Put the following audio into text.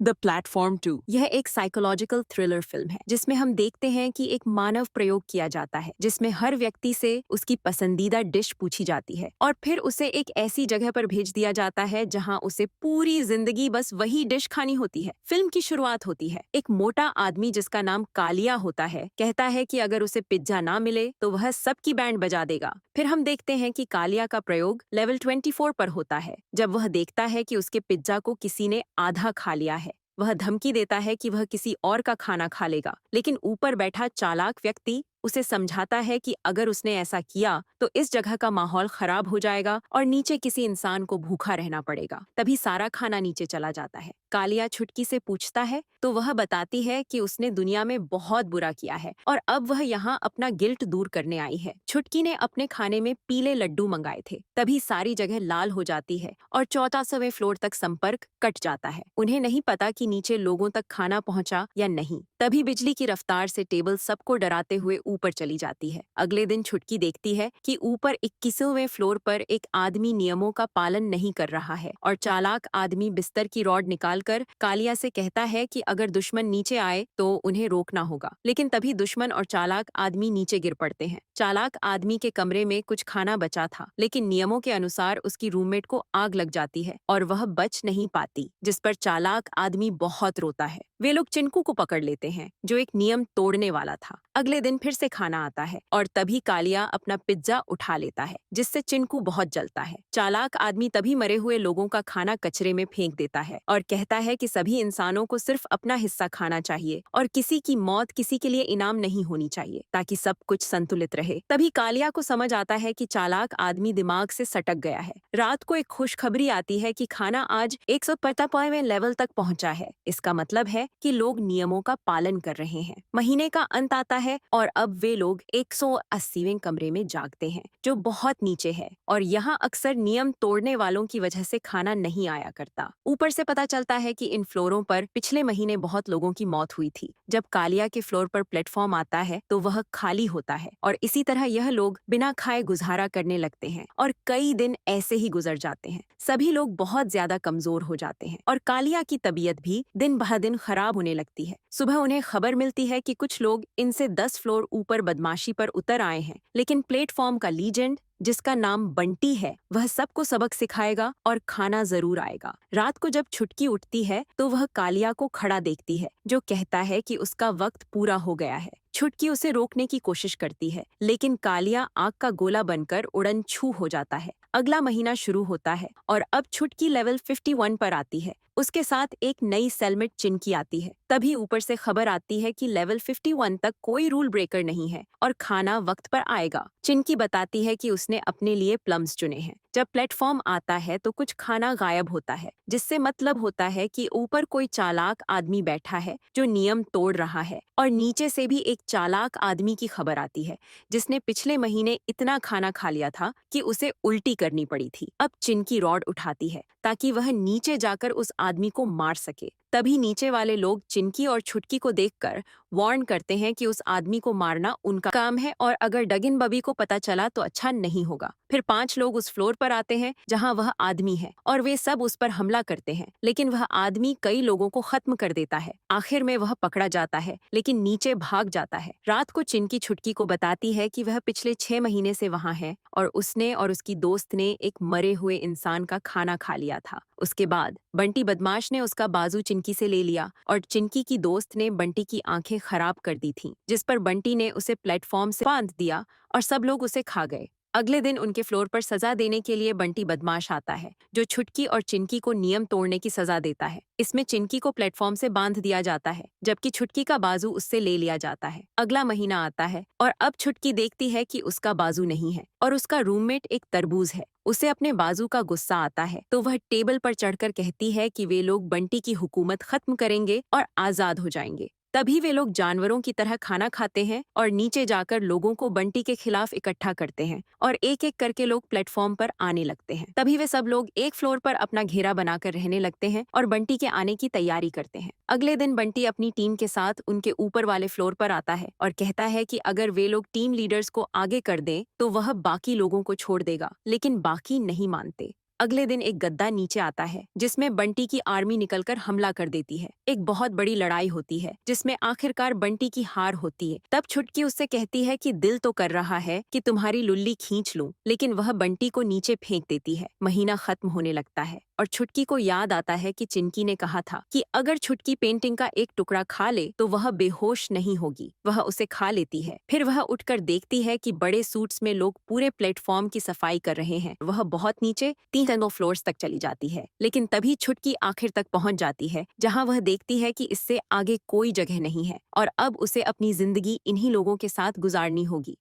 The platform 2। यह एक psychological thriller film है जिसमें हम देखते हैं कि एक मानव प्रयोग किया जाता है जिसमें हर व्यक्ति से उसकी पसंदीदा डिश पूछी जाती है और फिर उसे एक ऐसी जगह पर भेज दिया जाता है जहां उसे पूरी जिंदगी बस वही डिश खानी होती है। फिल्म की शुरुआत होती है एक मोटा आदमी जिसका नाम कालिया होता है कहता है कि अगर उसे पिज्जा ना मिले तो वह सबकी बैंड बजा देगा। फिर हम देखते हैं कि कालिया का प्रयोग लेवल 24 पर होता है जब वह देखता है कि उसके पिज्जा को किसी ने आधा खा लिया है। वह धमकी देता है कि वह किसी और का खाना खा लेगा, लेकिन ऊपर बैठा चालाक व्यक्ति उसे समझाता है कि अगर उसने ऐसा किया तो इस जगह का माहौल खराब हो जाएगा और नीचे किसी इंसान को भूखा रहना पड़ेगा। तभी सारा खाना नीचे चला जाता है। कालिया छुटकी से पूछता है तो वह बताती है कि उसने दुनिया में बहुत बुरा किया है और अब वह यहाँ अपना गिल्ट दूर करने आई है। छुटकी ने अपने खाने में पीले लड्डू मंगाए थे। तभी सारी जगह लाल हो जाती है और 14वें फ्लोर तक संपर्क कट जाता है। उन्हें नहीं पता कि नीचे लोगों तक खाना पहुंचा या नहीं। तभी बिजली की रफ्तार से टेबल सबको डराते हुए ऊपर चली जाती है। अगले दिन छुटकी देखती है कि ऊपर 21वें फ्लोर पर एक आदमी नियमों का पालन नहीं कर रहा है और चालाक आदमी बिस्तर की रॉड निकालकर कालिया से कहता है कि अगर दुश्मन नीचे आए तो उन्हें रोकना होगा। लेकिन तभी दुश्मन और चालाक आदमी नीचे गिर पड़ते हैं। चालाक आदमी के कमरे में कुछ खाना बचा था, लेकिन नियमों के अनुसार उसकी रूममेट को आग लग जाती है और वह बच नहीं पाती, जिस पर चालाक आदमी बहुत रोता है। वे लोग चिंकू को पकड़ लेते हैं जो एक नियम तोड़ने वाला था। अगले दिन फिर से खाना आता है और तभी कालिया अपना पिज्जा उठा लेता है जिससे चिंकू बहुत जलता है। चालाक आदमी तभी मरे हुए लोगों का खाना कचरे में फेंक देता है और कहता है कि सभी इंसानों को सिर्फ अपना हिस्सा खाना चाहिए और किसी की मौत किसी के लिए इनाम नहीं होनी चाहिए ताकि सब कुछ संतुलित रहे। तभी कालिया को समझ आता है कि चालाक आदमी दिमाग से सटक गया है। रात को एक खुशखबरी आती है कि खाना आज 150वें लेवल तक पहुंचा है। इसका मतलब है कि लोग नियमों का पालन कर रहे हैं। महीने का अंत आता है और अब वे लोग 180वें कमरे में जागते हैं जो बहुत नीचे है और यहाँ अक्सर नियम तोड़ने वालों की वजह से खाना नहीं आया करता। ऊपर से पता चलता है कि इन फ्लोरों पर पिछले महीने बहुत लोगों की मौत हुई थी। जब कालिया के फ्लोर पर प्लेटफॉर्म आता है तो वह खाली होता है और इसी तरह यह लोग बिना खाए गुजारा करने लगते हैं और कई दिन ऐसे ही गुजर जाते हैं। सभी लोग बहुत ज्यादा कमजोर हो जाते हैं और कालिया की तबीयत भी दिन ब दिन खराब होने लगती है। सुबह उन्हें खबर मिलती है कि कुछ लोग इनसे 10 फ्लोर ऊपर बदमाशी पर उतर आए हैं, लेकिन प्लेटफॉर्म का लीजेंड जिसका नाम बंटी है वह सबको सबक सिखाएगा और खाना जरूर आएगा। रात को जब छुटकी उठती है तो वह कालिया को खड़ा देखती है जो कहता है कि उसका वक्त पूरा हो गया है। छुटकी उसे रोकने की कोशिश करती है, लेकिन कालिया आग का गोला बनकर उड़न छू हो जाता है। अगला महीना शुरू होता है और अब छुटकी लेवल 51 पर आती है। उसके साथ एक नई सेलमेट चिंकी आती है। तभी ऊपर से खबर आती है कि लेवल 51 तक कोई रूल ब्रेकर नहीं है और खाना वक्त पर आएगा। चिंकी बताती है कि उसने अपने लिए प्लम्स चुने हैं। जब प्लेटफॉर्म आता है तो कुछ खाना गायब होता है, जिससे मतलब होता है कि ऊपर कोई चालाक आदमी बैठा है जो नियम तोड़ रहा है और नीचे से भी एक चालाक आदमी की खबर आती है जिसने पिछले महीने इतना खाना खा लिया था कि उसे उल्टी करनी पड़ी थी। अब चिंकी रॉड उठाती है ताकि वह नीचे जाकर उस आदमी को मार सके। तभी नीचे वाले लोग चिंकी और छुटकी को देखकर वार्न करते हैं कि उस आदमी को मारना उनका काम है और अगर डगिन बबी को पता चला तो अच्छा नहीं होगा। फिर 5 लोग उस फ्लोर पर आते हैं जहां वह आदमी है और वे सब उस पर हमला करते हैं, लेकिन वह आदमी कई लोगों को खत्म कर देता है। आखिर में वह पकड़ा जाता है लेकिन नीचे भाग जाता है। रात को चिंकी छुटकी को बताती है कि वह पिछले 6 महीने से वहां है और उसने और उसकी दोस्त ने एक मरे हुए इंसान का खाना खा लिया था। उसके बाद बंटी बदमाश ने उसका बाजू चिंकी से ले लिया और चिंकी की दोस्त ने बंटी की आंखें खराब कर दी थीं, जिस पर बंटी ने उसे प्लेटफॉर्म से बांध दिया और सब लोग उसे खा गए। अगले दिन उनके फ्लोर पर सजा देने के लिए बंटी बदमाश आता है जो छुटकी और चिंकी को नियम तोड़ने की सजा देता है। इसमें चिंकी को प्लेटफॉर्म से बांध दिया जाता है जबकि छुटकी का बाजू उससे ले लिया जाता है। अगला महीना आता है और अब छुटकी देखती है कि उसका बाजू नहीं है और उसका रूममेट एक तरबूज है। उसे अपने बाजू का गुस्सा आता है तो वह टेबल पर चढ़कर कहती है कि वे लोग बंटी की हुकूमत खत्म करेंगे और आजाद हो जाएंगे। तभी वे लोग जानवरों की तरह खाना खाते हैं और नीचे जाकर लोगों को बंटी के खिलाफ इकट्ठा करते हैं और एक एक करके लोग प्लेटफॉर्म पर आने लगते हैं। तभी वे सब लोग एक फ्लोर पर अपना घेरा बनाकर रहने लगते हैं और बंटी के आने की तैयारी करते हैं। अगले दिन बंटी अपनी टीम के साथ उनके ऊपर वाले फ्लोर पर आता है और कहता है कि अगर वे लोग टीम लीडर्स को आगे कर दें तो वह बाकी लोगों को छोड़ देगा, लेकिन बाकी नहीं मानते। अगले दिन एक गद्दा नीचे आता है जिसमें बंटी की आर्मी निकलकर हमला कर देती है। एक बहुत बड़ी लड़ाई होती है जिसमें आखिरकार बंटी की हार होती है। तब छुटकी उससे कहती है कि दिल तो कर रहा है कि तुम्हारी लुल्ली खींच लूं, लेकिन वह बंटी को नीचे फेंक देती है। महीना खत्म होने लगता है और छुटकी को याद आता है कि चिंकी ने कहा था कि अगर छुटकी पेंटिंग का एक टुकड़ा खा ले तो वह बेहोश नहीं होगी। वह उसे खा लेती है। फिर वह उठकर देखती है कि बड़े सूट्स में लोग पूरे प्लेटफॉर्म की सफाई कर रहे हैं। वह बहुत नीचे 3 फ्लोर्स तक चली जाती है, लेकिन तभी छुटकी आखिर तक पहुंच जाती है जहां वह देखती है कि इससे आगे कोई जगह नहीं है और अब उसे अपनी जिंदगी इन्हीं लोगों के साथ गुजारनी होगी।